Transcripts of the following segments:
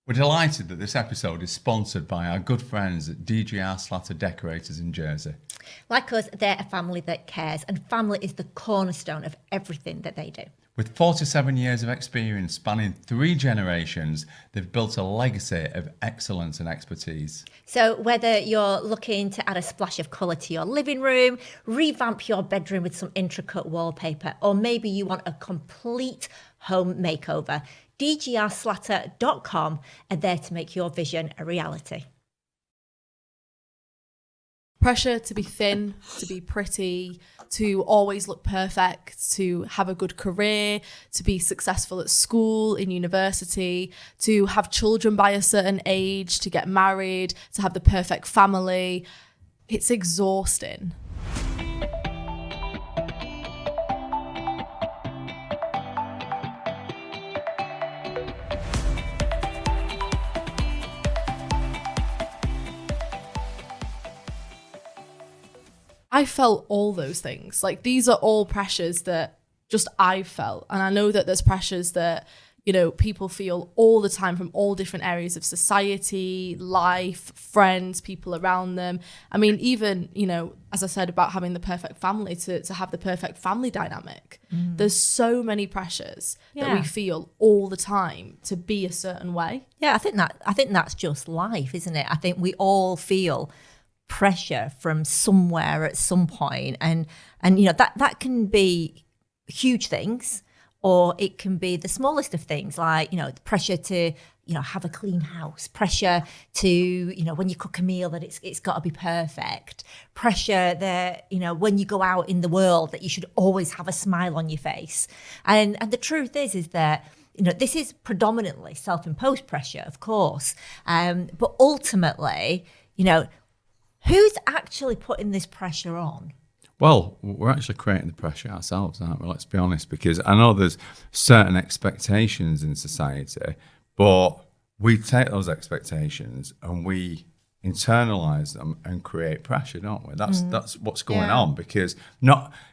We're delighted that this episode is sponsored by our good friends at DGR Slatter Decorators in Jersey. Like us, they're a family that cares, and family is the cornerstone of everything that they do. With 47 years of experience spanning 3 generations, they've built a legacy of excellence and expertise. So whether you're looking to add a splash of colour to your living room, revamp your bedroom with some intricate wallpaper, or maybe you want a complete home makeover, dgrslatter.com are there to make your vision a reality. Pressure to be thin, to be pretty, to always look perfect, to have a good career, to be successful at school, in university, to have children by a certain age, to get married, to have the perfect family. It's exhausting. I felt all those things. Like, these are all pressures that just I've felt. And I know that there's pressures that, you know, people feel all the time from all different areas of society, life, friends, people around them. I mean, even, you know, as I said about having the perfect family, to have the perfect family dynamic. There's so many pressures that we feel all the time to be a certain way. Yeah, I think that's just life, isn't it? I think we all feel pressure from somewhere at some point, and you know that can be huge things, or it can be the smallest of things, like, you know, the pressure to, you know, have a clean house, pressure to, you know, when you cook a meal that it's got to be perfect, pressure that, you know, when you go out in the world that you should always have a smile on your face. And the truth is that, you know, this is predominantly self-imposed pressure, of course, but ultimately, you know, who's actually putting this pressure on? Well, we're actually creating the pressure ourselves, aren't we? Let's be honest, because I know there's certain expectations in society, but we take those expectations and we internalize them and create pressure, don't we? That's what's going on, because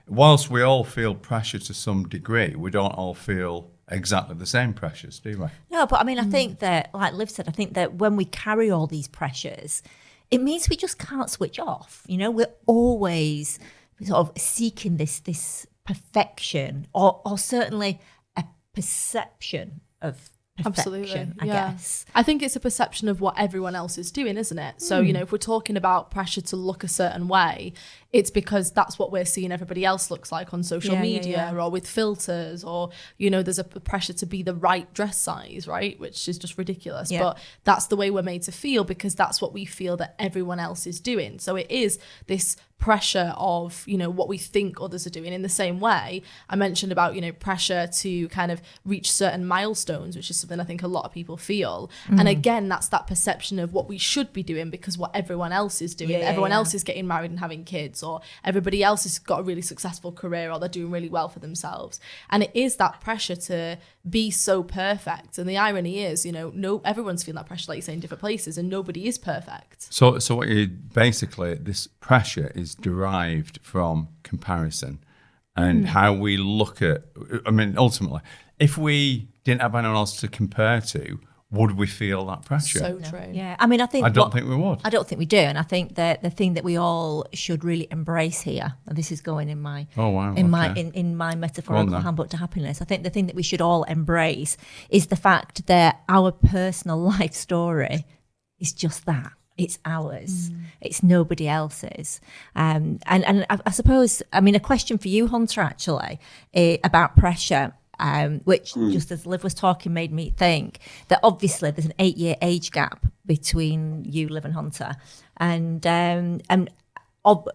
whilst we all feel pressure to some degree, we don't all feel exactly the same pressures, do we? No, but I mean, I think that, like Liv said, I think that when we carry all these pressures, it means we just can't switch off. You know, we're always sort of seeking this perfection, or certainly a perception of perfection, I guess. I think it's a perception of what everyone else is doing, isn't it? So, you know, if we're talking about pressure to look a certain way, it's because that's what we're seeing everybody else looks like on social media or with filters, or, you know, there's a pressure to be the right dress size, right? Which is just ridiculous. But that's the way we're made to feel, because that's what we feel that everyone else is doing. So it is this pressure of, you know, what we think others are doing. In the same way, I mentioned about, you know, pressure to kind of reach certain milestones, which is something I think a lot of people feel. And again, that's that perception of what we should be doing because what everyone else is doing. Everyone else is getting married and having kids, or everybody else has got a really successful career, or they're doing really well for themselves. And it is that pressure to be so perfect. And the irony is, you know, everyone's feeling that pressure, like you say, in different places, and nobody is perfect. So what you basically, this pressure is derived from comparison and how we look at, I mean, ultimately, if we didn't have anyone else to compare to, would we feel that pressure? So true. Yeah, I mean, I don't think we would. I don't think we do, and I think that the thing that we all should really embrace here, and this is going in my in my metaphorical handbook to happiness. I think the thing that we should all embrace is the fact that our personal life story is just that. It's ours. It's nobody else's. And I suppose, I mean, a question for you, Hunter, actually, about pressure. Which, just as Liv was talking, made me think that obviously there's an 8-year age gap between you, Liv, and Hunter, and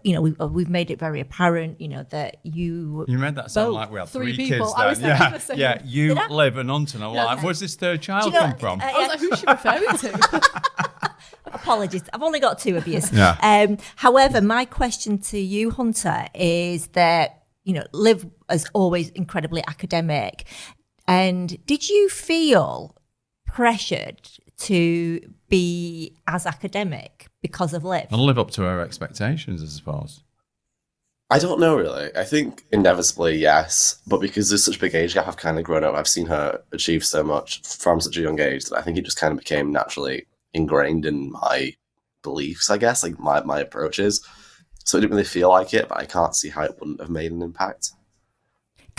you know, we've made it very apparent, you know, that you made that sound like we had three people. Kids then. You, Liv, and Hunter. And I'm like, where's this third child come from? I was like, who's she referring to? Apologies, I've only got 2 of you. However, my question to you, Hunter, is that, you know, Liv is always incredibly academic. And did you feel pressured to be as academic because of Liv? And live up to her expectations, I suppose. I don't know really. I think inevitably yes, but because there's such a big age gap, I've kind of grown up. I've seen her achieve so much from such a young age that I think it just kind of became naturally ingrained in my beliefs, I guess, like my approaches. So it didn't really feel like it, but I can't see how it wouldn't have made an impact.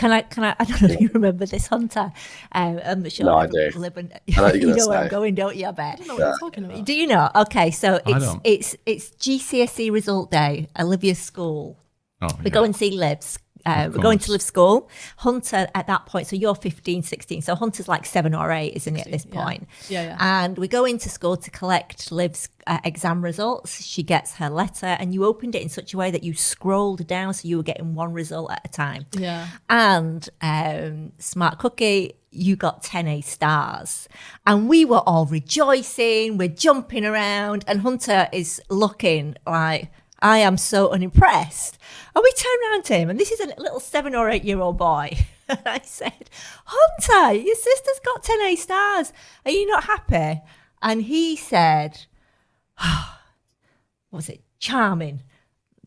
I don't know if you remember this, Hunter. I'm not sure. No, I do. I know You know where I'm going, don't you? I bet. I don't know what you're talking about. Do you know? Okay, so I don't. it's GCSE result day. Olivia's school. Oh, We go and see Liv's. We're going to Liv's school. Hunter at that point, so you're 15, 16. So Hunter's like 7 or 8, isn't he, at this point? Yeah. And we go into school to collect Liv's exam results. She gets her letter, and you opened it in such a way that you scrolled down, so you were getting one result at a time. Yeah. And Smart Cookie, you got 10 A stars. And we were all rejoicing, we're jumping around, and Hunter is looking like, I am so unimpressed. And we turned around to him, and this is a little 7 or 8 year old boy. And I said, Hunter, your sister's got 10 A stars. Are you not happy? And he said, what was it? Charming.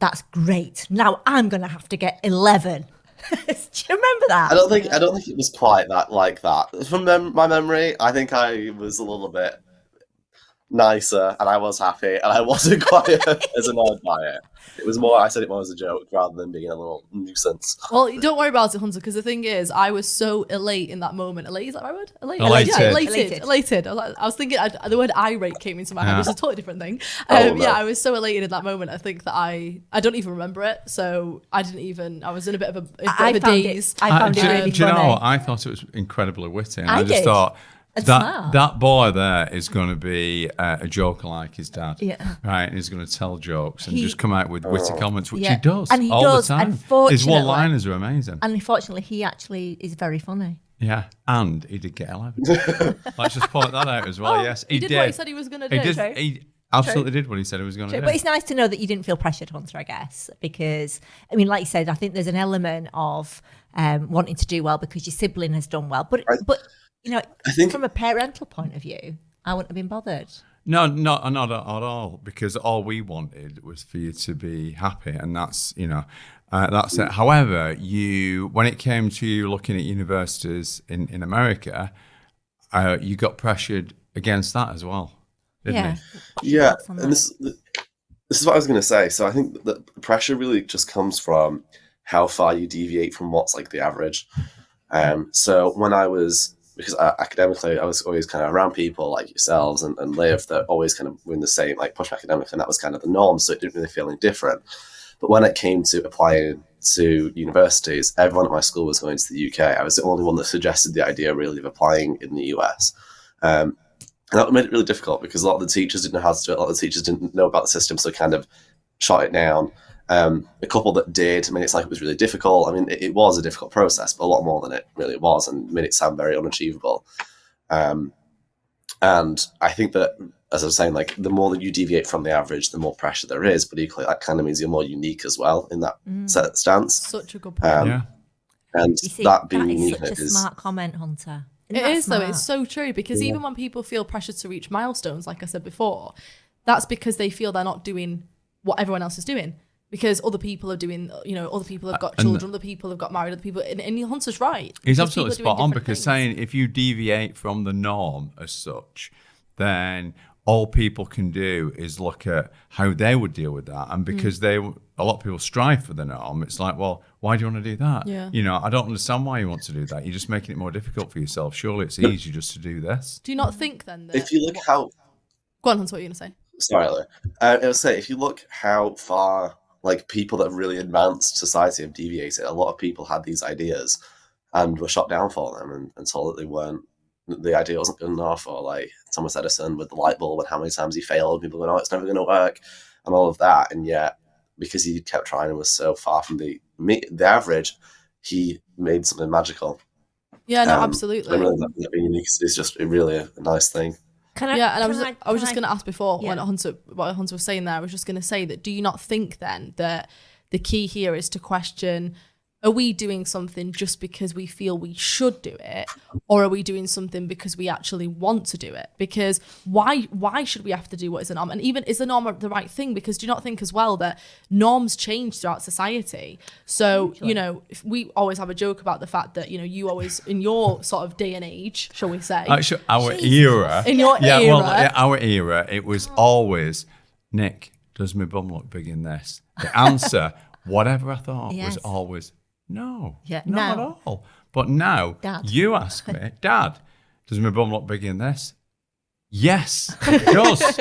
That's great. Now I'm going to have to get 11. Do you remember that? I don't think it was quite that like that. From my memory, I think I was a little bit nicer, and I was happy, and I wasn't quite as annoyed by it. It was more, I said it more as a joke rather than being a little nuisance. Well, don't worry about it, Hunter, because the thing is, I was so elate in that moment. Elate, is that the right word? Elated. Yeah, elated. I was thinking, the word irate came into my head, which is a totally different thing. No. Yeah, I was so elated in that moment. I think that I don't even remember it, so I was in a bit of a daze. I found it really do you know funny. what? I thought it was incredibly witty. And I I just did. thought And smart. that boy there is going to be a joker like his dad. Yeah. Right. And he's going to tell jokes and He- just come out with witty comments, which Yeah. he does. And he all does, the time. unfortunately. His one-liners are amazing. And unfortunately, he actually is very funny. Yeah. And he did get 11. Let's just point that out as well. Yes. He did what he said he was going to do. He did. True. He absolutely did what he said he was going to do. But it's nice to know that you didn't feel pressured, Hunter, I guess, because, I mean, like you said, I think there's an element of wanting to do well because your sibling has done well. But you know, I think from a parental point of view, I wouldn't have been bothered. No, not at all. Because all we wanted was for you to be happy, and that's that's it. However, when it came to you looking at universities in America, you got pressured against that as well, didn't you? Yeah, and this is what I was going to say. So I think that the pressure really just comes from how far you deviate from what's like the average. So when because academically, I was always kind of around people like yourselves and Liv that always kind of were in the same, like push academics, and that was kind of the norm. So it didn't really feel any different. But when it came to applying to universities, everyone at my school was going to the UK. I was the only one that suggested the idea really of applying in the US. And that made it really difficult because a lot of the teachers didn't know how to do it. A lot of the teachers didn't know about the system, so kind of shot it down. A couple that did, I mean, it's like it was really difficult. I mean, it was a difficult process, but a lot more than it really was, and made it sound very unachievable. And I think that, as I was saying, like the more that you deviate from the average, the more pressure there is. But equally, that kind of means you're more unique as well in that stance. Such a good point. Yeah. And You see, that being that is unique such a smart comment, Hunter. Isn't It that is, though. smart? It's so true because even when people feel pressure to reach milestones, like I said before, that's because they feel they're not doing what everyone else is doing. Because other people are doing, other people have got children, other people have got married, other people, and Hunter's right. He's Because absolutely people are spot doing on different because things. saying if you deviate from the norm as such, then all people can do is look at how they would deal with that. And because a lot of people strive for the norm, it's like, well, why do you want to do that? Yeah. I don't understand why you want to do that. You're just making it more difficult for yourself. Surely it's easier just to do this. Do you not think then that... If you look how... Go on, Hunter, what are you going to say? Sorry, Lou. I was say, if you look how far, like, people that have really advanced society have deviated, a lot of people had these ideas and were shot down for them and told that the idea wasn't good enough, or like Thomas Edison with the light bulb and how many times he failed, people going, oh, it's never going to work, and all of that. And yet, because he kept trying and was so far from the average, he made something magical. Yeah, no, absolutely. And really, that being unique is just really a nice thing. I was just going to ask before Yeah. what Hunter was saying there. I was just going to say that do you not think then that the key here is to question, are we doing something just because we feel we should do it, or are we doing something because we actually want to do it? Because why should we have to do what is a norm? And even, is the norm the right thing? Because do you not think as well that norms change throughout society? So, you know, if we always have a joke about the fact that, you know, you always, in your sort of day and age, shall we say? Actually, our era. In your era. Well, our era, it was always, Nick, does my bum look big in this? The answer, whatever I thought, was always, no, not at all. But now, Dad. you ask me, Dad, does my bum look big in this? Yes, it does.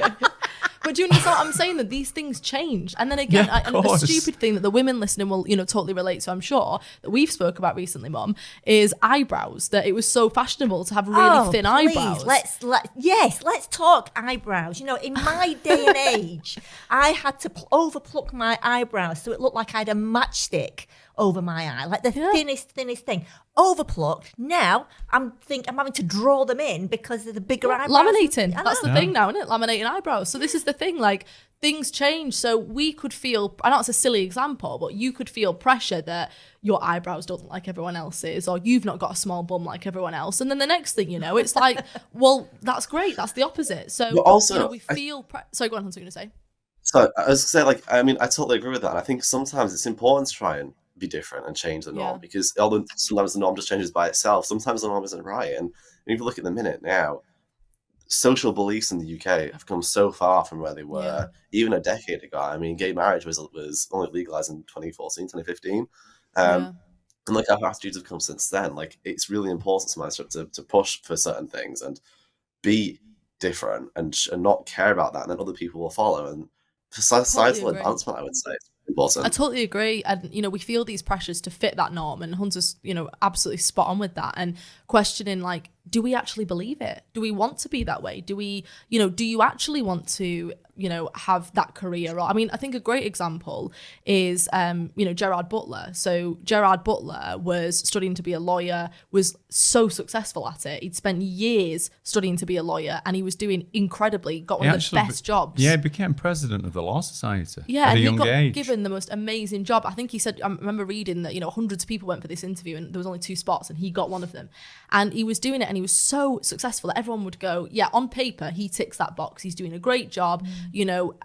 But do you understand what I'm saying? That these things change. And then again, and a stupid thing that the women listening will, you know, totally relate to, I'm sure, that we've spoke about recently, Mum, is eyebrows. That it was so fashionable to have really thin eyebrows. Let's talk eyebrows. You know, in my day and age, I had to overpluck my eyebrows so it looked like I had a matchstick over my eye, like the thinnest thing. Overplucked. Now I'm having to draw them in because they're the bigger eyebrows. Laminating. That's the thing now, isn't it? Laminating eyebrows. So this is the thing, like, things change. So we could feel, I know it's a silly example, but you could feel pressure that your eyebrows don't look like everyone else's, or you've not got a small bum like everyone else. And then the next thing you know, it's like, well, that's great. That's the opposite. So but also, you know, we feel, sorry, go on, what's you going to say? So I was going to say, like, I mean, I totally agree with that. And I think sometimes it's important to try and be different and change the norm, because although sometimes the norm just changes by itself, sometimes the norm isn't right. And if you look at the minute now, social beliefs in the UK have come so far from where they were even a decade ago. I mean, gay marriage was only legalized in 2014, 2015. And like, how attitudes have come since then. Like, it's really important sometimes to push for certain things and be different and not care about that, and then other people will follow. And for societal advancement, I would say, important. I totally agree. And, you know, we feel these pressures to fit that norm, and Hunter's, you know, absolutely spot on with that. And questioning, like, do we actually believe it? Do we want to be that way? Do we, you know, do you actually want to, you know, have that career? Or, I mean, I think a great example is, you know, Gerard Butler. So Gerard Butler was studying to be a lawyer, was so successful at it. He'd spent years studying to be a lawyer, and he was doing incredibly, got one of the best jobs. Yeah, he became president of the Law Society at a young young age. He got given the most amazing job. I think he said, I remember reading that, you know, hundreds of people went for this interview and there was only 2 spots, and he got one of them. And he was doing it, and he was so successful that everyone would go, yeah, on paper, he ticks that box. He's doing a great job. You know,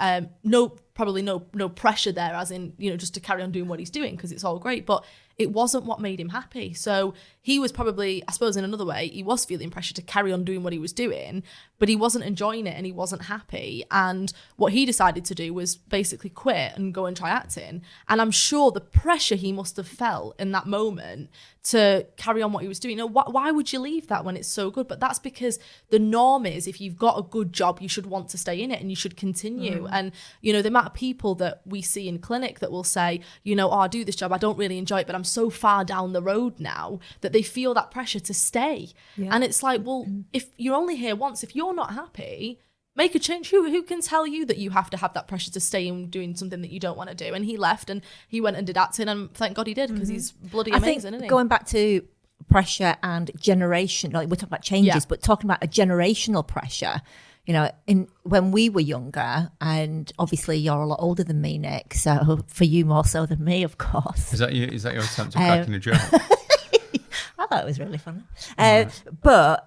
probably no pressure there, as in, you know, just to carry on doing what he's doing, because it's all great. But it wasn't what made him happy. So he was probably, I suppose in another way, he was feeling pressure to carry on doing what he was doing, but he wasn't enjoying it and he wasn't happy. And what he decided to do was basically quit and go and try acting. And I'm sure the pressure he must have felt in that moment to carry on what he was doing. You know, why would you leave that when it's so good? But that's because the norm is, if you've got a good job, you should want to stay in it and you should continue. And, you know, the amount of people that we see in clinic that will say, you know, oh, I do this job, I don't really enjoy it, but I'm so far down the road now that they feel that pressure to stay. And it's like, well, if you're only here once, if you're not happy, make a change. Who can tell you that you have to have that pressure to stay in doing something that you don't want to do? And he left and he went and did acting, and thank God he did, because he's bloody amazing, isn't he? Going back to pressure and generation, like we're talking about changes, but talking about a generational pressure, you know, when we were younger, and obviously you're a lot older than me, Nick, so for you more so than me, of course. Is that your attempt at cracking a joke? I thought it was really funny. But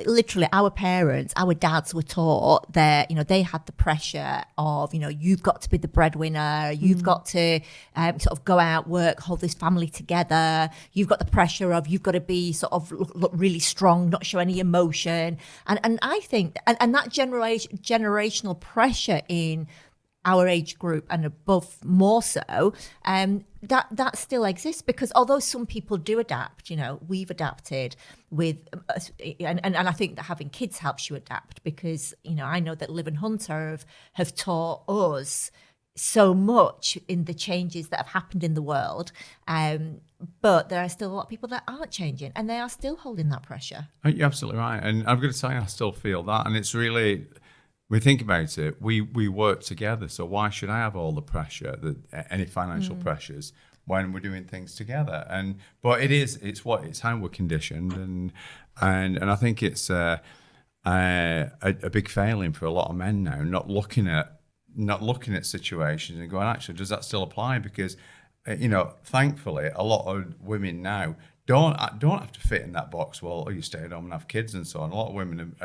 literally our parents, our dads were taught that, you know, they had the pressure of, you know, you've got to be the breadwinner, you've got to sort of go out, work, hold this family together. You've got the pressure of, you've got to be sort of look really strong, not show any emotion. And I think, and that generational pressure in our age group and above more so, that still exists, because although some people do adapt, you know, we've adapted with, and I think that having kids helps you adapt, because, you know, I know that Liv and Hunter have taught us so much in the changes that have happened in the world, but there are still a lot of people that aren't changing, and they are still holding that pressure. You're absolutely right, and I'm going to say I still feel that, and it's really, we think about it, we work together, so why should I have all the pressure, any financial pressures, when we're doing things together? But it's how we're conditioned, and I think it's a big failing for a lot of men now, not looking at situations and going, actually, does that still apply? Because thankfully, a lot of women now don't have to fit in that box. Well, you stay at home and have kids and so on. A lot of women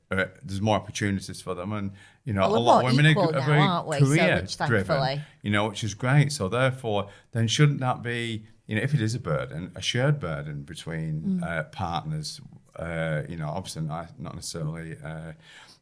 there's more opportunities for them, and a lot of women are very career driven. Which is great. So therefore, then shouldn't that be, if it is a burden, a shared burden between partners? Obviously not necessarily a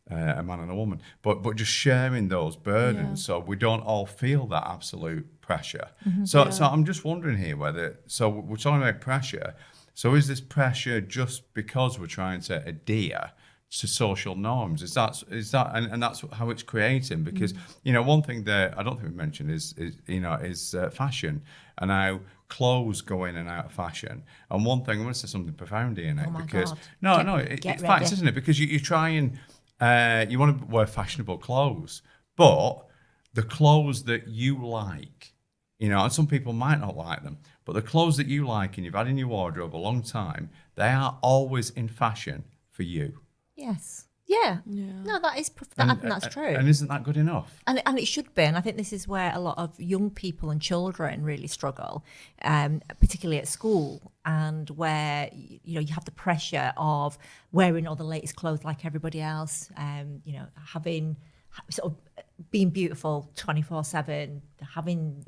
man and a woman, but just sharing those burdens, so we don't all feel that absolute pressure. So I'm just wondering here so we're talking about pressure. So is this pressure just because we're trying to adhere to social norms? Is that and that's how it's creating? Because one thing that I don't think we mentioned is fashion and how clothes go in and out of fashion. And one thing, I'm going to say something profound here now, because it's facts, isn't it? Because you try and you want to wear fashionable clothes, but the clothes that you like, and some people might not like them, but the clothes that you like and you've had in your wardrobe a long time, they are always in fashion for you. Yes. Yeah. No, I think that's true. And isn't that good enough? And it should be. And I think this is where a lot of young people and children really struggle, particularly at school, and where you have the pressure of wearing all the latest clothes like everybody else, having sort of being beautiful 24/7, having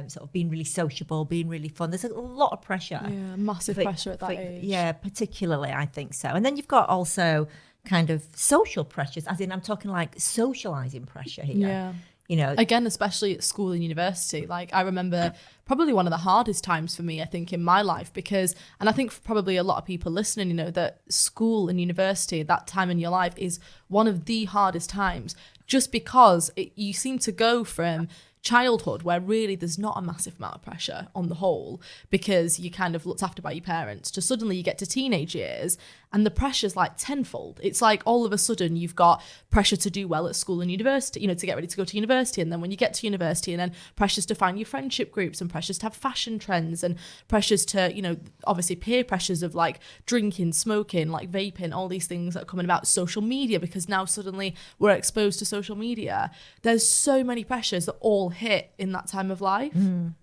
sort of being really sociable, being really fun. There's a lot of pressure. Yeah, massive pressure at that age. Yeah, particularly I think so. And then you've got also kind of social pressures, as in I'm talking like socializing pressure here. Yeah. Again, especially at school and university. Like I remember probably one of the hardest times for me, I think, in my life, and I think for probably a lot of people listening, that school and university, that time in your life is one of the hardest times, just because you seem to go from childhood, where really there's not a massive amount of pressure on the whole because you kind of looked after by your parents, to suddenly you get to teenage years and the pressure's like tenfold. It's like all of a sudden you've got pressure to do well at school and university, to get ready to go to university, and then when you get to university, and then pressures to find your friendship groups, and pressures to have fashion trends, and pressures to obviously peer pressures of like drinking, smoking, like vaping, all these things that are coming about, social media, because now suddenly we're exposed to social media. There's so many pressures that all hit in that time of life. And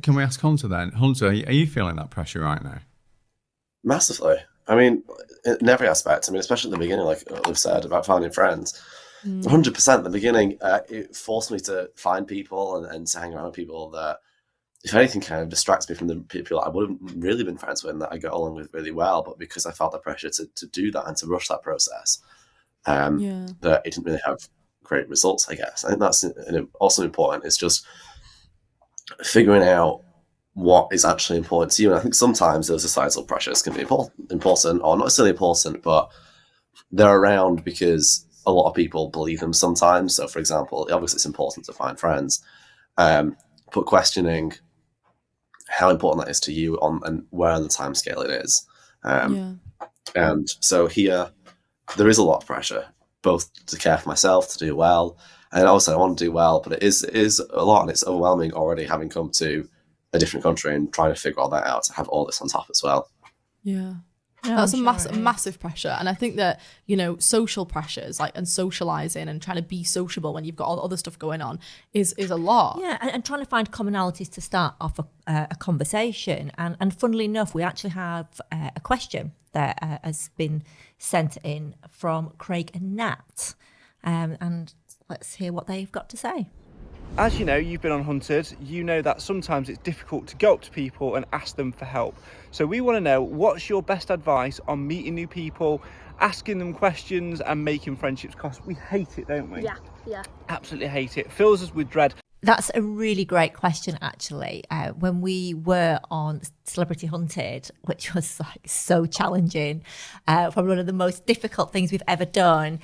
can we ask Hunter then? Hunter, are you feeling that pressure right now? Massively. I mean, in every aspect. I mean, especially at the beginning, like Liv said, about finding friends. 100% at the beginning, it forced me to find people and to hang around with people that, if anything, kind of distracts me from the people I would have really been friends with and that I got along with really well. But because I felt the pressure to do that and to rush that process, that it didn't really have great results, I guess. I think that's also important. It's just figuring out what is actually important to you. And I think sometimes those societal pressures can be important, or not necessarily important, but they're around because a lot of people believe them sometimes. So, for example, obviously it's important to find friends, but questioning how important that is to you and where on the time scale it is. And so here, there is a lot of pressure, both to care for myself, to do well, and also I want to do well, but it is a lot, and it's overwhelming already, having come to a different country and trying to figure all that out, to have all this on top as well. That's massive pressure. And I think that social pressures, like, and socializing and trying to be sociable when you've got all the other stuff going on is a lot. And trying to find commonalities to start off a conversation. And funnily enough, we actually have a question that has been sent in from Craig and Nat, and let's hear what they've got to say. As you know, you've been on Hunted, you know that sometimes it's difficult to go up to people and ask them for help. So we want to know, what's your best advice on meeting new people, asking them questions and making friendships? Because we hate it, don't we? Yeah. Absolutely hate it. Fills us with dread. That's a really great question, actually. When we were on Celebrity Hunted, which was like so challenging, probably one of the most difficult things we've ever done,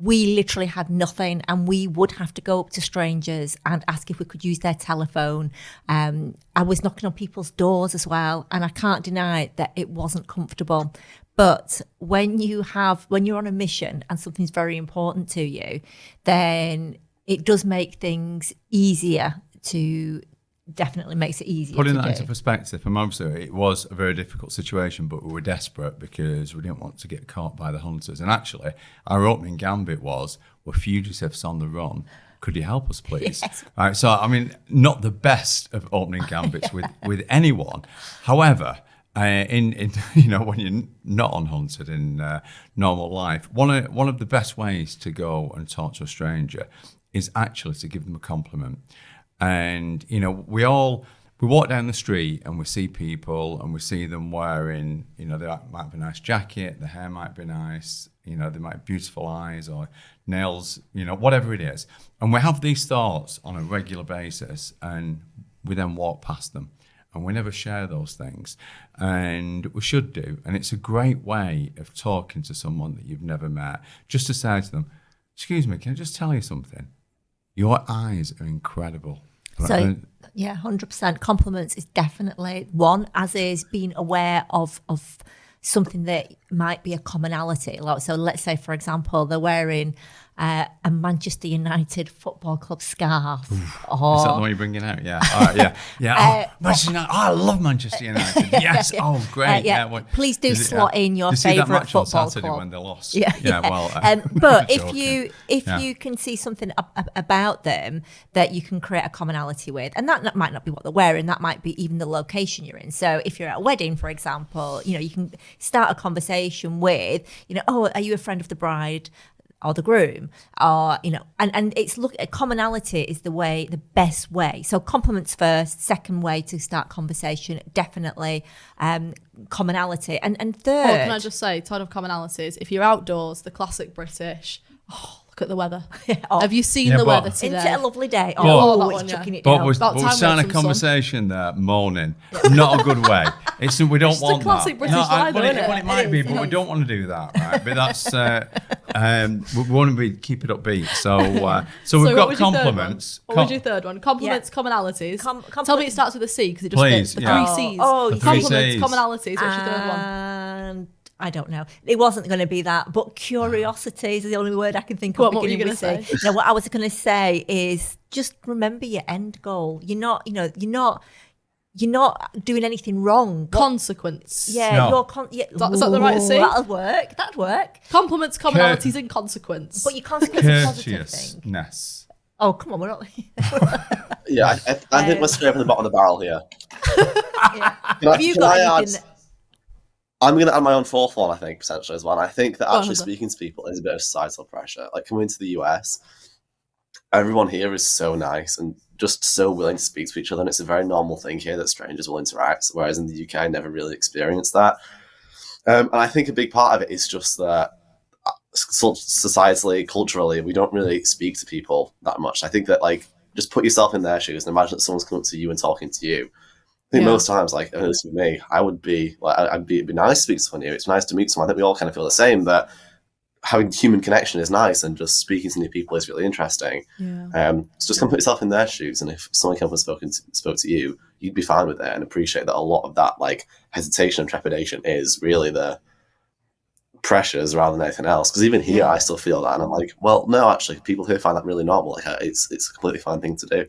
we literally had nothing, and we would have to go up to strangers and ask if we could use their telephone. I was knocking on people's doors as well, and I can't deny that it wasn't comfortable. But when you're on a mission and something's very important to you, then it does make things easier to. Definitely makes it easier. Putting that into perspective, and obviously it was a very difficult situation, but we were desperate because we didn't want to get caught by the hunters. And actually, our opening gambit was, we're fugitives on the run. could you help us, please? Yes. Right. So, I mean, not the best of opening gambits with anyone. However, in you know, when you're not unhunted in normal life, one of the best ways to go and talk to a stranger is actually to give them a compliment. And you know, we walk down the street and we see people and we see them wearing, you know, they might have a nice jacket, the hair might be nice, you know, they might have beautiful eyes or nails, you know, whatever it is. And we have these thoughts on a regular basis and we then walk past them. And we never share those things. And we should do. And it's a great way of talking to someone that you've never met. Just to say to them, excuse me, can I just tell you something? Your eyes are incredible. So, yeah, 100%. Compliments is definitely one, as is being aware of something that might be a commonality. So let's say, for example, they're wearing a Manchester United Football Club scarf. Or, is that the one you're bringing out? Yeah. All right, yeah. Yeah. Manchester United. Oh, I love Manchester United. Yes. Yeah. Oh, great. Yeah. Well, please do slot in your favourite football Saturday club. when they lost. Yeah. Well, but joking. if you can see something about them that you can create a commonality with, and that might not be what they're wearing, that might be even the location you're in. So if you're at a wedding, for example, you know, you can start a conversation with, you know, oh, are you a friend of the bride or the groom? Or, you know, and it's commonality is the best way. So compliments first, second way to start conversation, definitely commonality. And third. Oh, can I just say, ton of commonalities. If you're outdoors, the classic British, look at the weather. Have you seen the weather today? Isn't it a lovely day? That It's one, chucking it But down. we're starting a conversation there, moaning. Not a good way. We don't It's want the classic that. British line, well, isn't it? it might be, but we don't want to do that, right? But that's we want to keep it upbeat. So we've got compliments. What was your third one? Compliments, commonalities. Tell me it starts with a C because it just Please, fits. The yeah. three C's. The three Compliments, Cs. commonalities. What's your third one? I don't know. It wasn't going to be that, but curiosity is the only word I can think of. What were you going to say? No, what I was going to say is just remember your end goal. You're not doing anything wrong. Consequence. Yeah, No. is that the right C? That'll work. That'd work. Compliments, commonalities, and consequence. But your consequence is a positive thing. Courteousness. Oh, come on, we're not. Yeah, I think we're scraping the bottom of the barrel here. Have you got anything? I'm going to add my own fourth one, I think, potentially as well. And I think that actually speaking to people is a bit of societal pressure. Like coming into the US, everyone here is so nice and just so willing to speak to each other. And it's a very normal thing here that strangers will interact, whereas in the UK, I never really experienced that. And I think a big part of it is just that societally, culturally, we don't really speak to people that much. I think that, like, just put yourself in their shoes and imagine that someone's coming up to you and talking to you. I think most times, like, at least with me, I would be like, it'd be nice to speak to someone new. It's nice to meet someone. I think we all kind of feel the same, but having human connection is nice, and just speaking to new people is really interesting. Yeah. So just come put yourself in their shoes, and if someone came up and spoke to you, you'd be fine with it and appreciate that a lot of that, like, hesitation and trepidation is really the pressures rather than anything else. Because even here, I still feel that, and I'm like, well, no, actually, people here find that really normal. Like, it's a completely fine thing to do.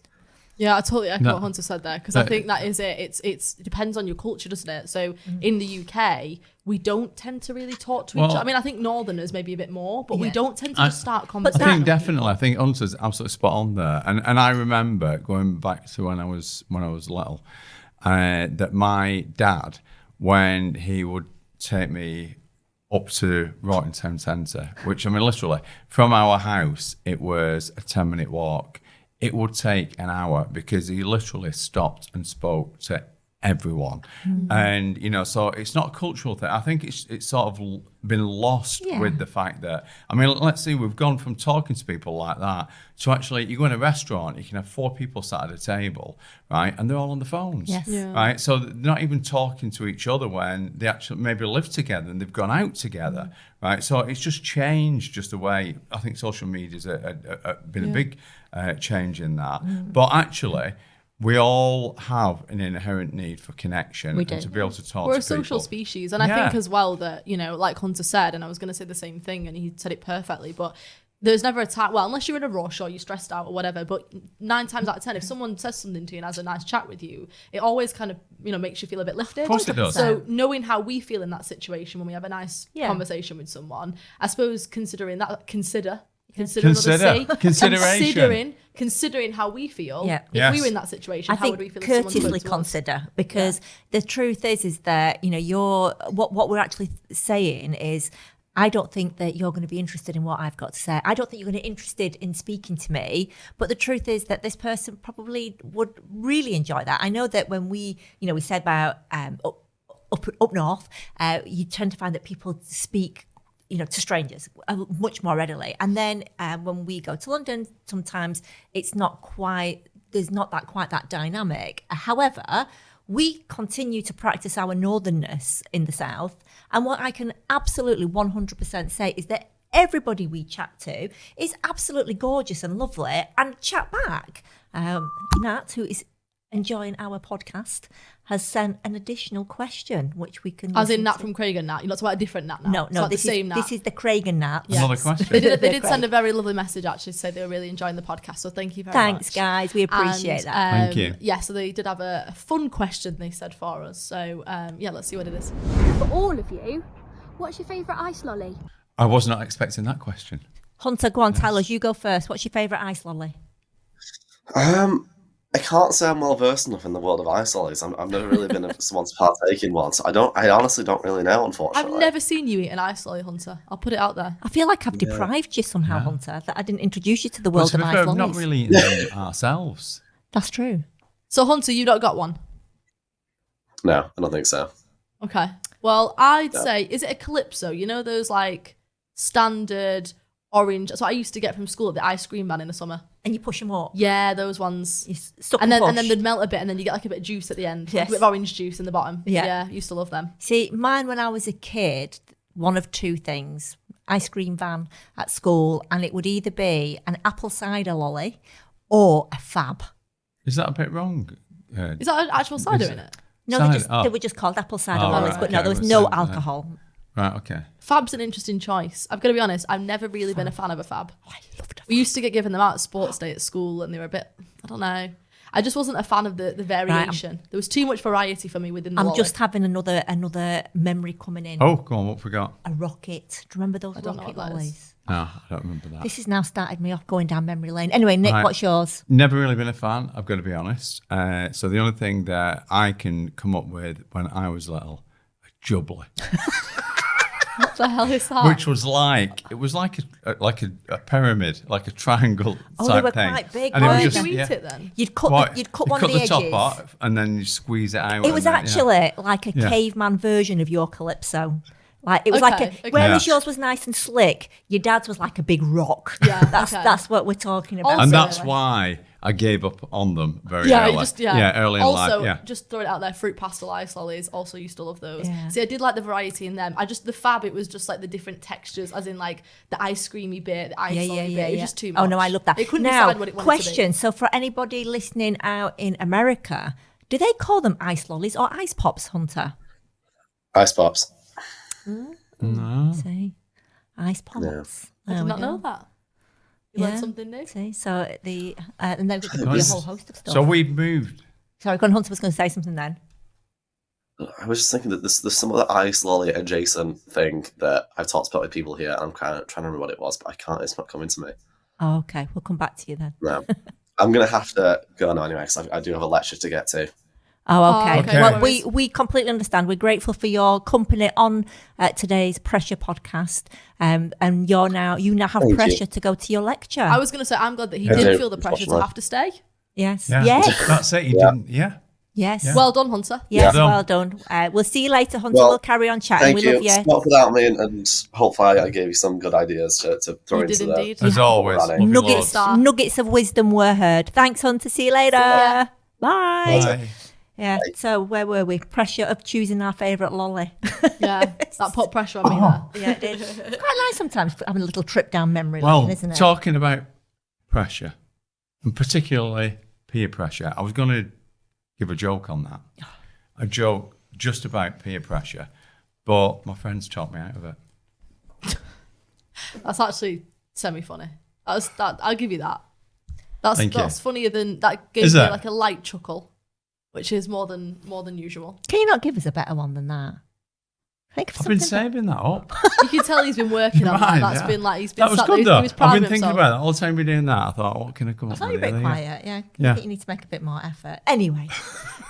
Yeah, I totally echo what Hunter said there, because I think that is it. It depends on your culture, doesn't it? So in the UK, we don't tend to really talk to each other. I mean, I think Northerners maybe a bit more, but we don't tend to just start conversations. I think definitely. I think Hunter's absolutely spot on there. And I remember going back to when I was little, that my dad, when he would take me up to Royton Town Centre, which, I mean, literally from our house, it was a 10-minute walk. It would take an hour because he literally stopped and spoke to everyone. And, you know, so it's not a cultural thing. I think it's sort of been lost with the fact that, I mean, let's see, we've gone from talking to people like that to actually, you go in a restaurant, you can have 4 people sat at a table, right? And they're all on the phones, right? So they're not even talking to each other when they actually maybe live together and they've gone out together, right? So it's just changed just the way, I think social media's been a big change in that. But actually, we all have an inherent need for connection and to be able to talk to people. We're a social species. And I think as well that, you know, like Hunter said, and I was going to say the same thing and he said it perfectly, but there's never a time, well, unless you're in a rush or you're stressed out or whatever, but 9 times out of 10, if someone says something to you and has a nice chat with you, it always kind of, you know, makes you feel a bit lifted. Of course it does. So knowing how we feel in that situation when we have a nice conversation with someone, I suppose consider Consideration. Considering how we feel. Yeah. If we were in that situation, how would we feel? Courteously consider, because the truth is that, you know, what we're actually saying is, I don't think that you're going to be interested in what I've got to say. I don't think you're going to be interested in speaking to me. But the truth is that this person probably would really enjoy that. I know that when we said about up north, you tend to find that people speak, to strangers much more readily. And then when we go to London, sometimes it's not quite that dynamic. However, we continue to practice our northernness in the south. And what I can absolutely 100% say is that everybody we chat to is absolutely gorgeous and lovely and chat back. Nat, who is enjoying our podcast, has sent an additional question, which we can... As in Nat from Craig and Nat? You're not talking about a different Nat now? No, this is the Craig and Nat. Yes. Another question. They did send a very lovely message, actually, to say they were really enjoying the podcast, so thank you very much. Thanks, guys. We appreciate that. Thank you. Yeah, so they did have a fun question, they said, for us. So, let's see what it is. For all of you, what's your favourite ice lolly? I was not expecting that question. Hunter, go on, tell us. You go first. What's your favourite ice lolly? I can't say I'm well versed enough in the world of ice lollies. I've never really been someone to partake in one, so I honestly don't really know, unfortunately. I've never seen you eat an ice lolly, Hunter. I'll put it out there. I feel like I've deprived you somehow, Hunter, that I didn't introduce you to the world of ice lollies. We've not really eaten them ourselves. That's true. So, Hunter, you not got one? No, I don't think so. Okay. Well, I'd say, is it a Calypso? You know those like standard orange? That's what I used to get from school at the ice cream van in the summer. And you push them up. Yeah, those ones. And then they'd melt a bit, and then you get like a bit of juice at the end. Yes. Like a bit of orange juice in the bottom. Yeah. Used to love them. See, mine when I was a kid, one of two things: ice cream van at school, and it would either be an apple cider lolly or a Fab. Is that a bit wrong? Is that an actual cider in it? No, they were just called apple cider lollies, but no, there was Okay, no alcohol. Right, okay. Fab's an interesting choice. I've got to be honest, I've never really been a fan of a Fab. Oh, I loved a Fab. We used to get given them out at sports day at school, and they were a bit, I don't know. I just wasn't a fan of the variation. There was too much variety for me within the lolly. just having another memory coming in. Oh, go on, what forgot? A rocket. Do you remember those don't know rocket what that lollies? is. No, I don't remember that. This has now started me off going down memory lane. Anyway, Nick, Right. what's yours? Never really been a fan, I've got to be honest. So the only thing that I can come up with when I was little, a jubbly. What the hell is that? Which was like a pyramid, like a triangle Oh, type they were thing. quite big, And it Why was did just, you eat yeah. it then? You'd cut one of the the edges. top off and then you squeeze it out. It was and then, actually like a Yeah. caveman version of your Calypso. Like it was Okay. whereas Yeah. yours was nice and slick, your dad's was like a big rock. Yeah, that's okay. what we're talking about. Also- And that's why I gave up on them very early. Early in life. Also, Yeah. just throw it out there, fruit pastel ice lollies. Also used to love those. Yeah. See, I did like the variety in them. The Fab, it was just like the different textures, as in like the ice creamy bit, the ice lolly bit. It was just too much. Oh no, I love that. It couldn't now, decide what it wanted question. to be. So for anybody listening out in America, do they call them ice lollies or ice pops, Hunter? Ice pops. No. See, ice pops. I did not know that. You learned something new. See, so and there could be a whole host of stuff. So we've moved. Sorry, Hunter was going to say something then. I was just thinking that there's some other ice lolly adjacent thing that I've talked about with people here, and I'm kind of trying to remember what it was, but I can't. It's not coming to me. Oh, okay, we'll come back to you then. No, I'm gonna have to go now anyway because I do have a lecture to get to. Oh, okay. okay. Well, No worries. we completely understand. We're grateful for your company on today's Pressure podcast. And you now have Thank you. pressure to go to your lecture. I was going to say, I'm glad that he Yeah. didn't Yeah. feel the pressure to Unfortunately. have to stay. Yes. Yeah. Yes. That's it. You Yeah. didn't. Yeah. Yes. Yeah. Well done, Hunter. Yes, Yeah. well done. We'll see you later, Hunter. Well, we'll carry on chatting. Thank We you. love you. Spoke without me, and hopefully I gave you some good ideas to throw You into did the. indeed. As always. Running. love you Nuggets, loads. nuggets of wisdom were heard. Thanks, Hunter. See you later. ya. Bye. Bye. Yeah. So where were we? Pressure of choosing our favourite lolly. Yeah, that put pressure on me there. Yeah, it did. It's quite nice sometimes having a little trip down memory Well, lane, isn't it? talking about pressure, and particularly peer pressure, I was going to give a joke on that. A joke just about peer pressure, but my friends talked me out of it. That's actually semi-funny. I'll give you that. Thank you. That's funnier than that. Gave Is me it? like a light chuckle, which is more than usual. Can you not give us a better one than that? Think of I've been something. saving that up. You can tell he's been working on that. Right, That's yeah. been like he's been That was sat good there, though. he was proud I've been of thinking himself. about that all the time we're doing that. I thought, what can I come I up thought with? you were a bit really? quiet, yeah. Yeah. I think you need to make a bit more effort. Anyway,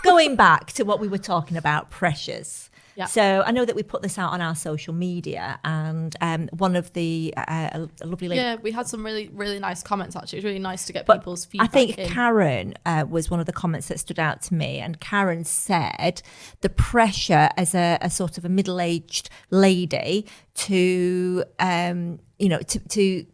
going back to what we were talking about, pressures. Yeah. So I know that we put this out on our social media, and one of the a lovely lady. Yeah, we had some really, really nice comments actually. It was really nice to get But people's I feedback. think in. Karen was one of the comments that stood out to me, and Karen said the pressure as a sort of a middle-aged lady to to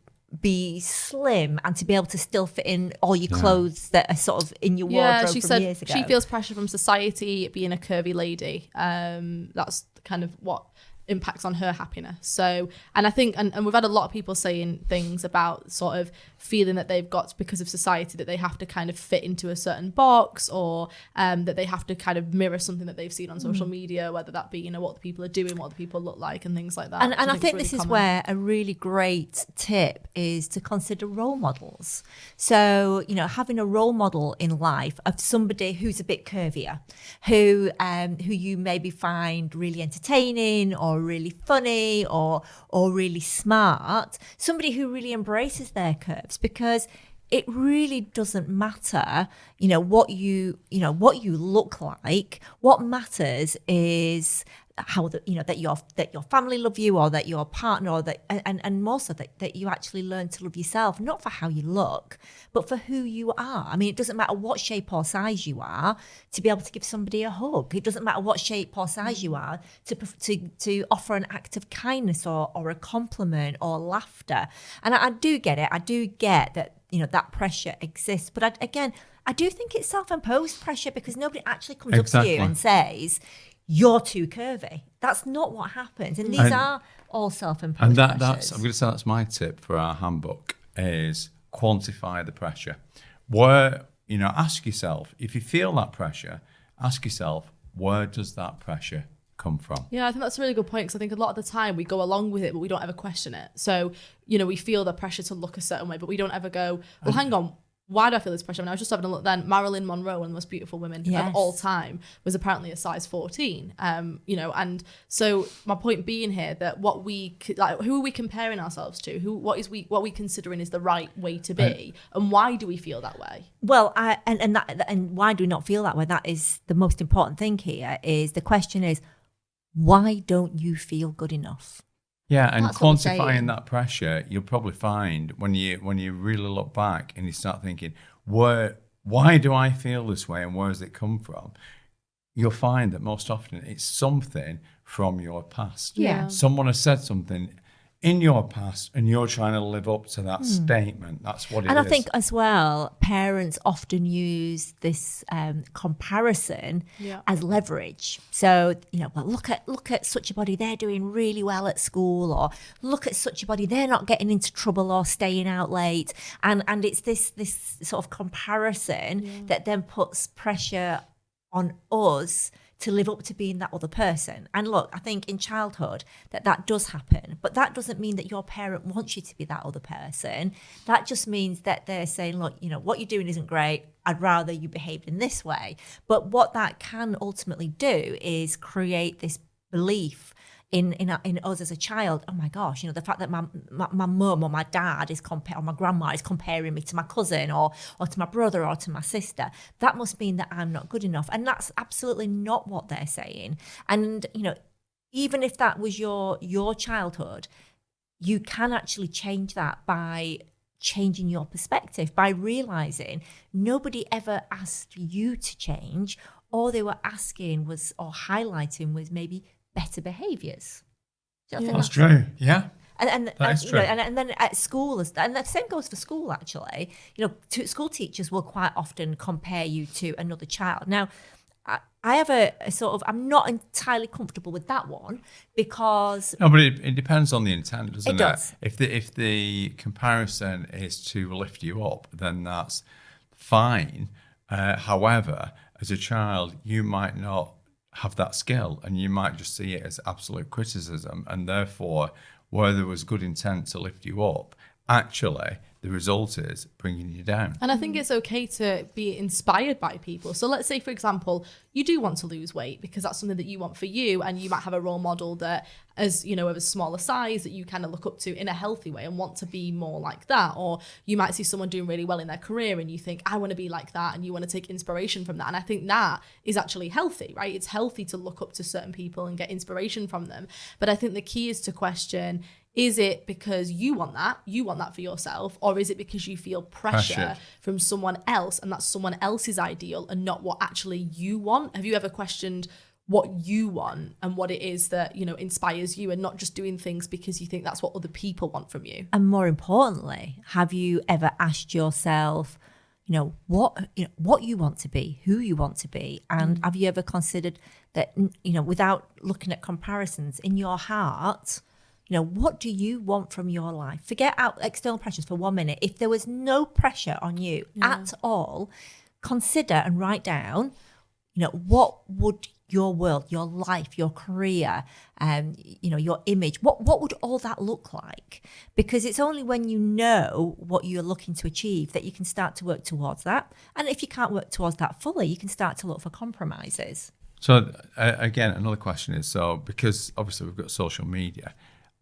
be slim and to be able to still fit in all your clothes that are sort of in your wardrobe she from said years ago. she feels pressure from society being a curvy lady. That's kind of what impacts on her happiness. So, and I think, and we've had a lot of people saying things about sort of feeling that they've got, because of society, that they have to kind of fit into a certain box, or that they have to kind of mirror something that they've seen on social media, whether that be, what the people are doing, what the people look like, and things like that. And I think really this is common. where a really great tip is to consider role models. So, having a role model in life of somebody who's a bit curvier, who you maybe find really entertaining or really funny or really smart, somebody who really embraces their curves, because it really doesn't matter, what you look like. What matters is how that your family love you, or that your partner, or that and more so that you actually learn to love yourself, not for how you look, but for who you are. I mean, it doesn't matter what shape or size you are to be able to give somebody a hug. It doesn't matter what shape or size you are to offer an act of kindness or a compliment or laughter. And I do get it. I do get that that pressure exists, but I do think it's self-imposed pressure, because nobody actually comes up to you and says, you're too curvy. That's not what happens. And these are all self-imposed And pressures. that's, I'm going to say that's my tip for our handbook, is quantify the pressure. Where, ask yourself, if you feel that pressure, ask yourself, where does that pressure come from? Yeah, I think that's a really good point, because I think a lot of the time we go along with it, but we don't ever question it. So, we feel the pressure to look a certain way, but we don't ever go, well, hang on, why do I feel this pressure? I mean, I was just having a look then. Marilyn Monroe, one of the most beautiful women of all time, was apparently a size 14. And so my point being here that who are we comparing ourselves to? What are we considering is the right way to be, and why do we feel that way? Well, and why do we not feel that way? That is the most important thing here. Is the question is, why don't you feel good enough? Yeah, and That's what we're saying. quantifying that pressure, you'll probably find when you really look back and you start thinking, why do I feel this way, and where does it come from? You'll find that most often it's something from your past. Yeah. Someone has said something in your past, and you're trying to live up to that statement. That's what it is. And I think as well, parents often use this comparison as leverage. So, well, look at such a body, they're doing really well at school, or look at such a body, they're not getting into trouble or staying out late. And it's this sort of comparison that then puts pressure on us to live up to being that other person. And look, I think in childhood that does happen, but that doesn't mean that your parent wants you to be that other person. That just means that they're saying, look, what you're doing isn't great. I'd rather you behaved in this way. But what that can ultimately do is create this belief in us as a child. Oh my gosh, the fact that my mum or my dad or my grandma is comparing me to my cousin or to my brother or to my sister, that must mean that I'm not good enough. And that's absolutely not what they're saying. And even if that was your childhood, you can actually change that by changing your perspective, by realizing nobody ever asked you to change. All they were asking was, or highlighting was, maybe better behaviours. That's true. Yeah. And That is true. and then at school, and the same goes for school actually. School teachers will quite often compare you to another child. Now, I have a sort of, I'm not entirely comfortable with that one, because No, but it depends on the intent, doesn't it? It does. If the comparison is to lift you up, then that's fine. However, as a child, you might not have that skill, and you might just see it as absolute criticism, and therefore, where there was good intent to lift you up, actually the result is bringing you down. And I think it's okay to be inspired by people. So let's say, for example, you do want to lose weight because that's something that you want for you, and you might have a role model that as, you know, of a smaller size that you kind of look up to in a healthy way and want to be more like that. Or you might see someone doing really well in their career and you think, I want to be like that, and you want to take inspiration from that. And I think that is actually healthy, right? It's healthy to look up to certain people and get inspiration from them. But I think the key is to question, is it because you want that for yourself, or is it because you feel pressure from someone else and that's someone else's ideal and not what actually you want? Have you ever questioned what you want and what it is that, you know, inspires you, and not just doing things because you think that's what other people want from you? And more importantly, have you ever asked yourself, what you want to be, who you want to be, and have you ever considered that, without looking at comparisons in your heart, what do you want from your life? Forget out external pressures for 1 minute. If there was no pressure on you at all, consider and write down, what would your world, your life, your career, your image, what would all that look like? Because it's only when you know what you're looking to achieve that you can start to work towards that. And if you can't work towards that fully, you can start to look for compromises. So again, another question is, because obviously we've got social media,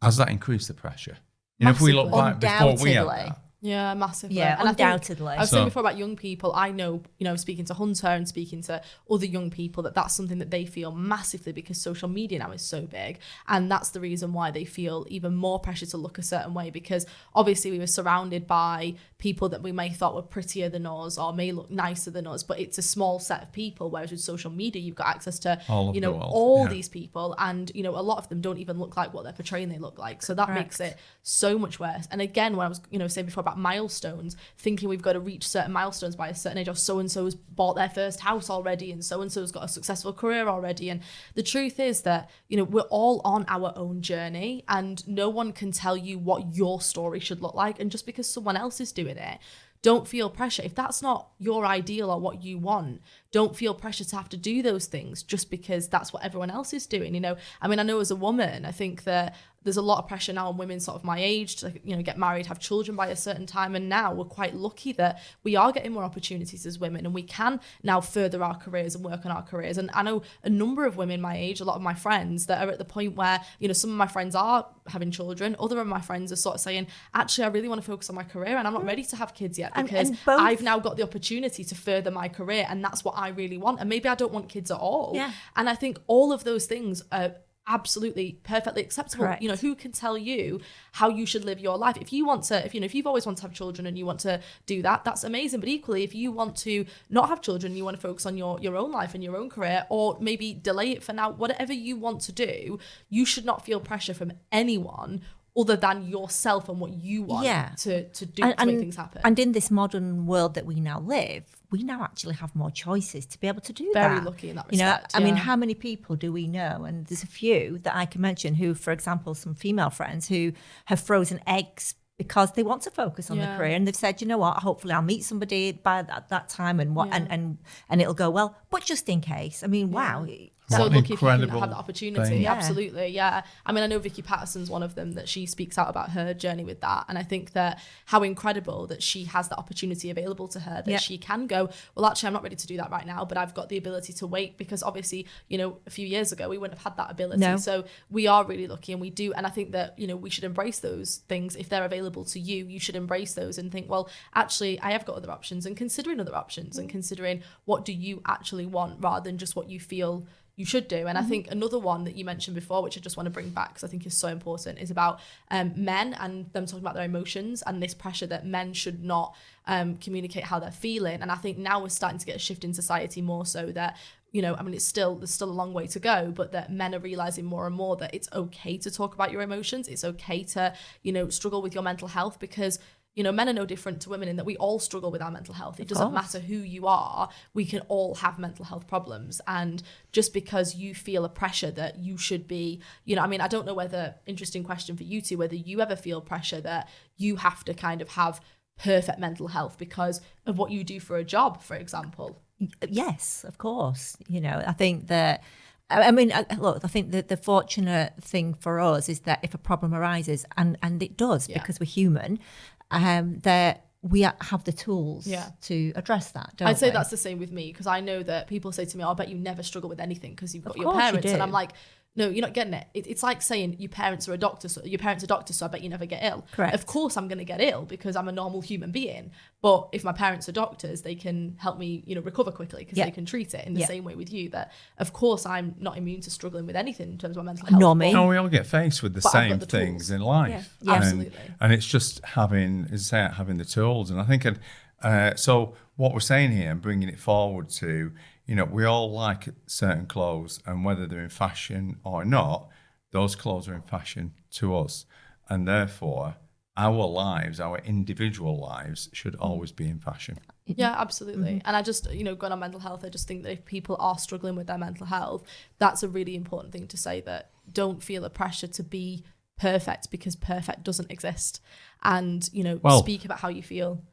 has that increased the pressure? If we look back before we had that. Yeah, massively. Yeah, and undoubtedly. I was saying before about young people, I know, speaking to Hunter and speaking to other young people, that's something that they feel massively because social media now is so big. And that's the reason why they feel even more pressure to look a certain way, because obviously we were surrounded by people that we may thought were prettier than us or may look nicer than us, but it's a small set of people. Whereas with social media, you've got access to, all these people. And, a lot of them don't even look like what they're portraying they look like. So that makes it so much worse. And again, when I was, saying before about milestones, thinking we've got to reach certain milestones by a certain age, or so-and-so's bought their first house already and so-and-so's got a successful career already. And the truth is that, we're all on our own journey and no one can tell you what your story should look like. And just because someone else is doing it, don't feel pressure. If that's not your ideal or what you want, don't feel pressure to have to do those things just because that's what everyone else is doing. I know as a woman, I think that there's a lot of pressure now on women sort of my age to, get married, have children by a certain time. And now we're quite lucky that we are getting more opportunities as women and we can now further our careers and work on our careers. And I know a number of women my age, a lot of my friends that are at the point where, some of my friends are having children. Other of my friends are sort of saying, actually, I really want to focus on my career and I'm not ready to have kids yet because I've now got the opportunity to further my career and that's what I really want. And maybe I don't want kids at all. Yeah. And I think all of those things are absolutely perfectly acceptable. Correct. Who can tell you how you should live your life? If you want to, if you've always wanted to have children and you want to do that, that's amazing. But equally, if you want to not have children, you want to focus on your own life and your own career, or maybe delay it for now, whatever you want to do, you should not feel pressure from anyone other than yourself and what you want to do to make things happen. And in this modern world that we now live, we now actually have more choices to be able to do that. Very lucky in that respect. I mean, how many people do we know? And there's a few that I can mention who, for example, some female friends who have frozen eggs because they want to focus on the career, and they've said, hopefully I'll meet somebody by that time and and it'll go well. But just in case, wow. So lucky if you can have the opportunity. thing. Absolutely, yeah. I know Vicky Patterson's one of them that she speaks out about her journey with that. And I think that how incredible that she has the opportunity available to her, that she can go, well, actually, I'm not ready to do that right now, but I've got the ability to wait, because obviously, a few years ago, we wouldn't have had that ability. No. So we are really lucky and we do. And I think that, we should embrace those things. If they're available to you, you should embrace those and think, well, actually, I have got other options, and considering other options and considering what do you actually want rather than just what you feel you should do. And I think another one that you mentioned before, which I just want to bring back because I think is so important, is about men and them talking about their emotions and this pressure that men should not communicate how they're feeling. And I think now we're starting to get a shift in society more so that, there's still a long way to go, but that men are realizing more and more that it's okay to talk about your emotions. It's okay to, struggle with your mental health, because men are no different to women in that we all struggle with our mental health. It doesn't matter who you are. We can all have mental health problems. And just because you feel a pressure that you should be, I don't know whether, interesting question for you two, whether you ever feel pressure that you have to kind of have perfect mental health because of what you do for a job, for example. Yes, of course. I think that, look, I think that the fortunate thing for us is that if a problem arises, and it does, because we're human, that we have the tools to address that, don't I'd say we? that's the same with me, because I know that people say to me, oh, I bet you never struggle with anything because you've got Of your course you parents. do. And I'm like, no, you're not getting it. It's like saying your parents are doctors, so I bet you never get ill. Correct. Of course I'm going to get ill because I'm a normal human being. But if my parents are doctors, they can help me, recover quickly because they can treat it in the same way with you. That, of course, I'm not immune to struggling with anything in terms of my mental health. Nor me. No, we all get faced with the But I've same got the things tools. in life. Yeah. And, Absolutely. and it's just having the tools. And I think, so what we're saying here and bringing it forward to, we all like certain clothes, and whether they're in fashion or not, those clothes are in fashion to us. And therefore, our lives, our individual lives, should always be in fashion. Yeah, absolutely. And I just, going on mental health, I just think that if people are struggling with their mental health, that's a really important thing to say, that don't feel a pressure to be perfect, because perfect doesn't exist. And, speak about how you feel.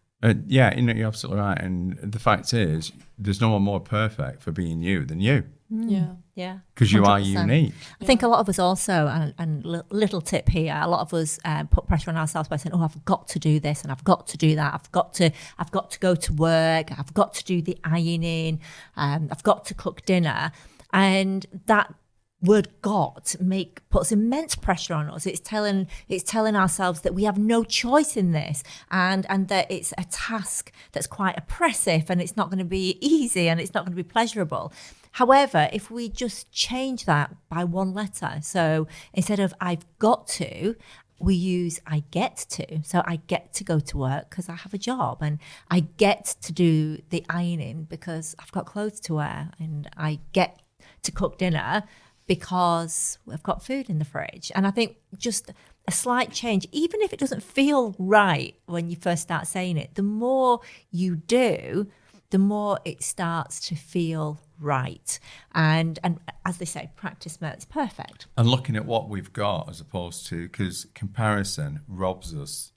Yeah, you're absolutely right. And the fact is, there's no one more perfect for being you than you, Yeah. because you are 100%. unique. I think a lot of us also, and little tip here, a lot of us put pressure on ourselves by saying, oh, I've got to do this and I've got to do that. I've got to go to work. I've got to do the ironing. I've got to cook dinner. And that word "got" puts immense pressure on us. It's telling ourselves that we have no choice in this, and that it's a task that's quite oppressive, and it's not going to be easy, and it's not going to be pleasurable. However, if we just change that by one letter, so instead of "I've got to," we use "I get to." So I get to go to work because I have a job, and I get to do the ironing because I've got clothes to wear, and I get to cook dinner because we've got food in the fridge. And I think just a slight change, even if it doesn't feel right when you first start saying it, the more you do, the more it starts to feel right. And as they say, practice makes perfect. And looking at what we've got, as opposed to, because comparison robs us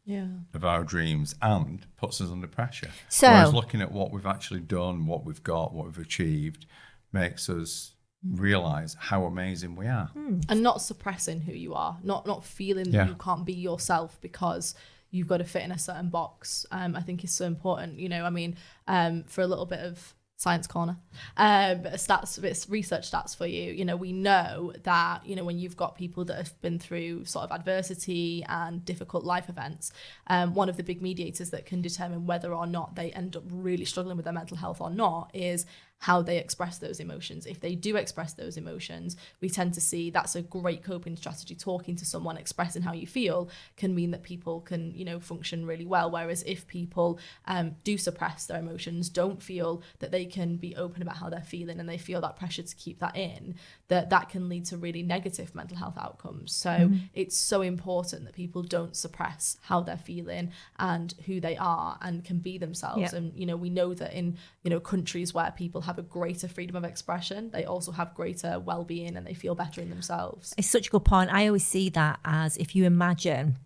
of our dreams and puts us under pressure. So, whereas looking at what we've actually done, what we've got, what we've achieved, makes us realize how amazing we are. And not suppressing who you are, not feeling that you can't be yourself because you've got to fit in a certain box. I think is so important. For a little bit of science corner, research stats for you. We know that, when you've got people that have been through sort of adversity and difficult life events, one of the big mediators that can determine whether or not they end up really struggling with their mental health or not is how they express those emotions. If they do express those emotions, we tend to see that's a great coping strategy. Talking to someone, expressing how you feel can mean that people can, function really well. Whereas if people do suppress their emotions, don't feel that they can be open about how they're feeling, and they feel that pressure to keep that in, that can lead to really negative mental health outcomes. So it's so important that people don't suppress how they're feeling and who they are, and can be themselves. And, we know that in, countries where people have a greater freedom of expression, they also have greater well-being, and they feel better in themselves. It's such a good point. I always see that as, if you imagine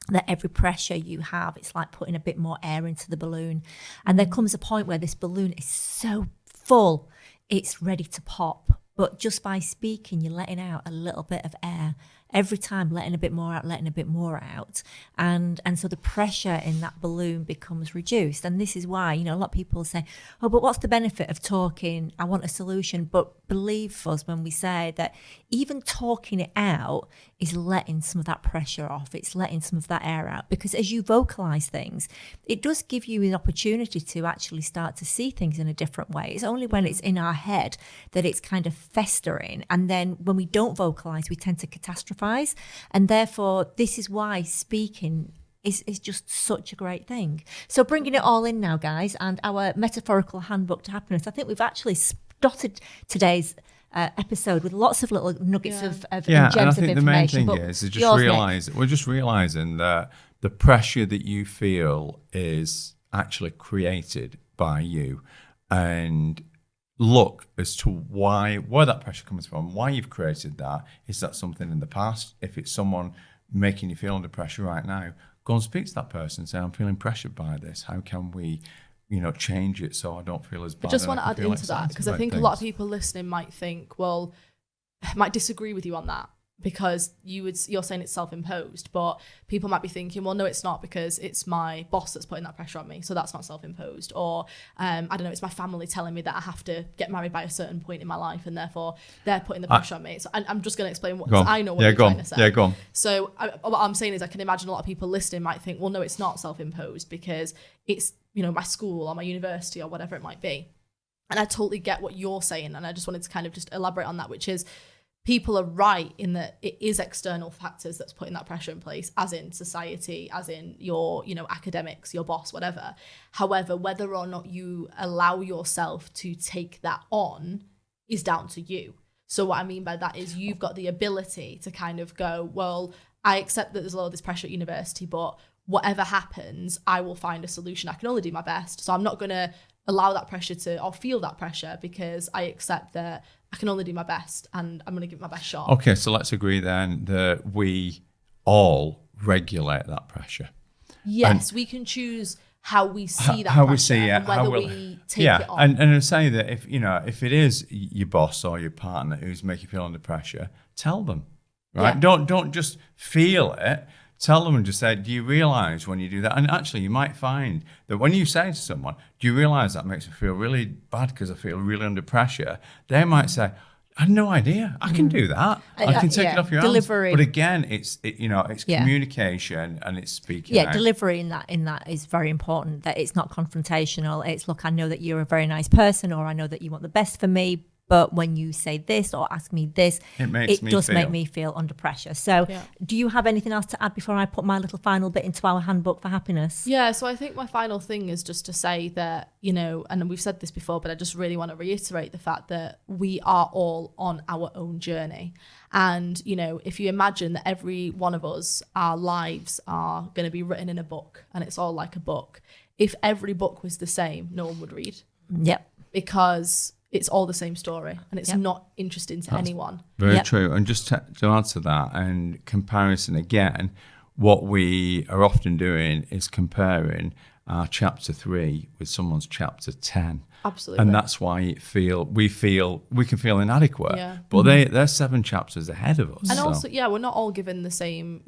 that every pressure you have, it's like putting a bit more air into the balloon. And there comes a point where this balloon is so full, it's ready to pop. But just by speaking, you're letting out a little bit of air. Every time, letting a bit more out, letting a bit more out. And so the pressure in that balloon becomes reduced. And this is why, a lot of people say, oh, but what's the benefit of talking? I want a solution. But believe us when we say that even talking it out is letting some of that pressure off. It's letting some of that air out. Because as you vocalize things, it does give you an opportunity to actually start to see things in a different way. It's only when it's in our head that it's kind of festering. And then when we don't vocalize, we tend to catastrophize. And therefore, this is why speaking is just such a great thing. So bringing it all in now, guys, and our metaphorical handbook to happiness. I think we've actually dotted today's episode with lots of little nuggets of gems of information. And I think the main thing is we're just realizing that the pressure that you feel is actually created by you, and look as to where that pressure comes from, why you've created that. Is that something in the past? If it's someone making you feel under pressure right now, go and speak to that person and say, I'm feeling pressured by this. How can we, change it so I don't feel as bad? I just want to add into that, because I think a lot of people listening might think, might disagree with you on that. because you're saying it's self-imposed, but people might be thinking, well, no, it's not, because it's my boss that's putting that pressure on me, so that's not self-imposed. Or I don't know, it's my family telling me that I have to get married by a certain point in my life, and therefore they're putting the pressure on me. So I'm just going to explain what, 'cause I know what you're trying to say. Yeah, go on. So what I'm saying is, I can imagine a lot of people listening might think, well, no, it's not self-imposed because it's, my school or my university or whatever it might be. And I totally get what you're saying, and I just wanted to kind of just elaborate on that, which is, people are right in that it is external factors that's putting that pressure in place, as in society, as in your, academics, your boss, whatever. However, whether or not you allow yourself to take that on is down to you. So what I mean by that is, you've got the ability to kind of go, well, I accept that there's a lot of this pressure at university, but whatever happens, I will find a solution. I can only do my best. So I'm not going to allow that pressure or feel that pressure, because I accept that I can only do my best and I'm going to give it my best shot. Okay, so let's agree then that we all regulate that pressure. Yes, we can choose how we see that how pressure, we see it, and whether we take it on. and I say that if it is your boss or your partner who's making you feel under pressure, tell them, right? Yeah. Don't just feel it. Tell them and just say, do you realize when you do that? And actually, you might find that when you say to someone, do you realize that makes me feel really bad because I feel really under pressure? They might say, I had no idea. I can do that. I can take it off your delivery. hands. But again, it's communication and it's speaking out. Delivery in that is very important. That it's not confrontational. It's, look, I know that you're a very nice person, or I know that you want the best for me, but when you say this or ask me this, it does make me feel under pressure. So do you have anything else to add before I put my little final bit into our handbook for happiness? Yeah, so I think my final thing is just to say that, and we've said this before, but I just really want to reiterate the fact that we are all on our own journey. And, if you imagine that every one of us, our lives are going to be written in a book, and it's all like a book. If every book was the same, no one would read. Yep. Because it's all the same story, and it's not interesting to anyone. Very true. And just to add to that, and comparison again, what we are often doing is comparing our chapter 3 with someone's chapter 10. Absolutely. And that's why we can feel inadequate. Yeah. But they're 7 chapters ahead of us. And also, we're not all given the same,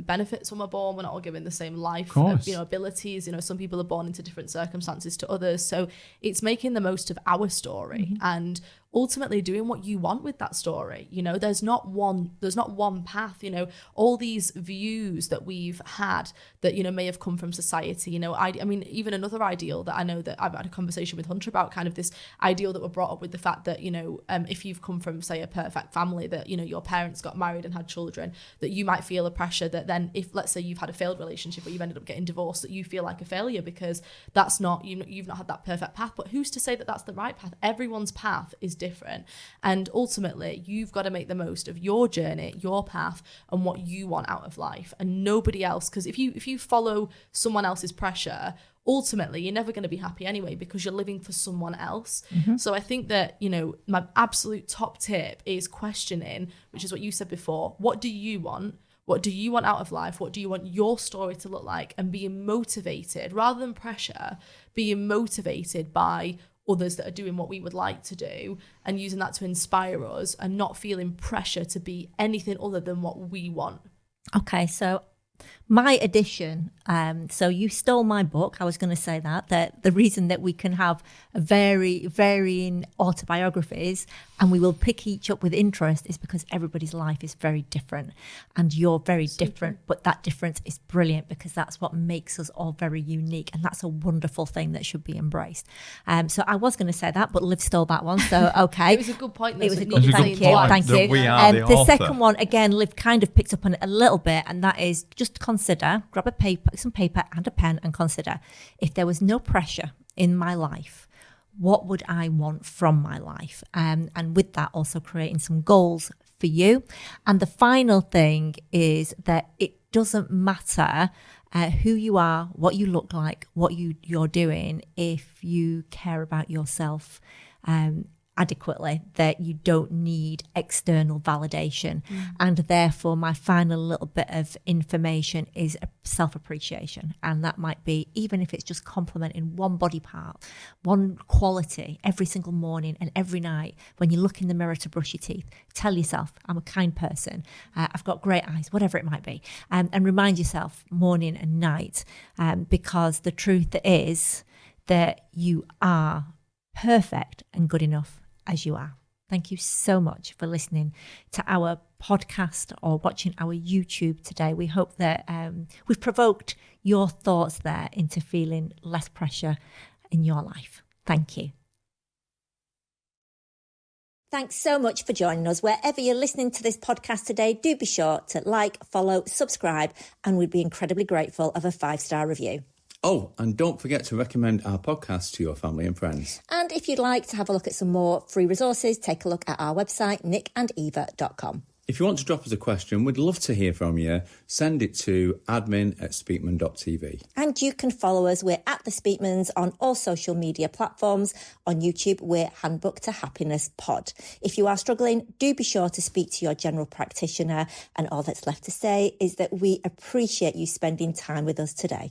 benefits when we're born. We're not all given the same life, abilities. Some people are born into different circumstances to others. So it's making the most of our story and ultimately doing what you want with that story. There's not one path. All these views that we've had that may have come from society. I mean, even another ideal that I know that I've had a conversation with Hunter about, kind of this ideal that we're brought up with, the fact that if you've come from, say, a perfect family, that your parents got married and had children, that you might feel a pressure that then, if let's say you've had a failed relationship or you've ended up getting divorced, that you feel like a failure because that's not you've not had that perfect path. But who's to say that that's the right path? Everyone's path is different, and ultimately you've got to make the most of your journey, your path, and what you want out of life, and nobody else. Because if you follow someone else's pressure, ultimately you're never going to be happy anyway, because you're living for someone else. So I think that my absolute top tip is questioning, which is what you said before. What do you want? What do you want out of life? What do you want your story to look like? And being motivated rather than pressure, being motivated by others that are doing what we would like to do, and using that to inspire us, and not feeling pressure to be anything other than what we want. Okay, so my addition, so you stole my book. I was going to say that the reason that we can have varying autobiographies and we will pick each up with interest is because everybody's life is very different, and you're very different, but that difference is brilliant because that's what makes us all very unique, and that's a wonderful thing that should be embraced. So I was going to say that, but Liv stole that one, so okay. It was a good point. It was a good point. Thank you. We are the author. Second one, again, Liv kind of picked up on it a little bit, and that is just consider, grab some paper and a pen, and consider, if there was no pressure in my life, what would I want from my life? And with that, also creating some goals for you. And the final thing is that it doesn't matter who you are, what you look like, what you're doing, if you care about yourself. adequately, that you don't need external validation. And therefore, my final little bit of information is self-appreciation. And that might be, even if it's just complimenting one body part, one quality every single morning and every night when you look in the mirror to brush your teeth, tell yourself, I'm a kind person, I've got great eyes, whatever it might be. And remind yourself morning and night, because the truth is that you are perfect and good enough as you are. Thank you so much for listening to our podcast or watching our YouTube today. We hope that we've provoked your thoughts there into feeling less pressure in your life. Thank you. Thanks so much for joining us. Wherever you're listening to this podcast today, do be sure to like, follow, subscribe, and we'd be incredibly grateful of a 5-star review. Oh, and don't forget to recommend our podcast to your family and friends. And if you'd like to have a look at some more free resources, take a look at our website, nickandeva.com. If you want to drop us a question, we'd love to hear from you. Send it to admin@speakman.tv. And you can follow us. We're at The Speakmans on all social media platforms. On YouTube, we're Handbook to Happiness Pod. If you are struggling, do be sure to speak to your general practitioner. And all that's left to say is that we appreciate you spending time with us today.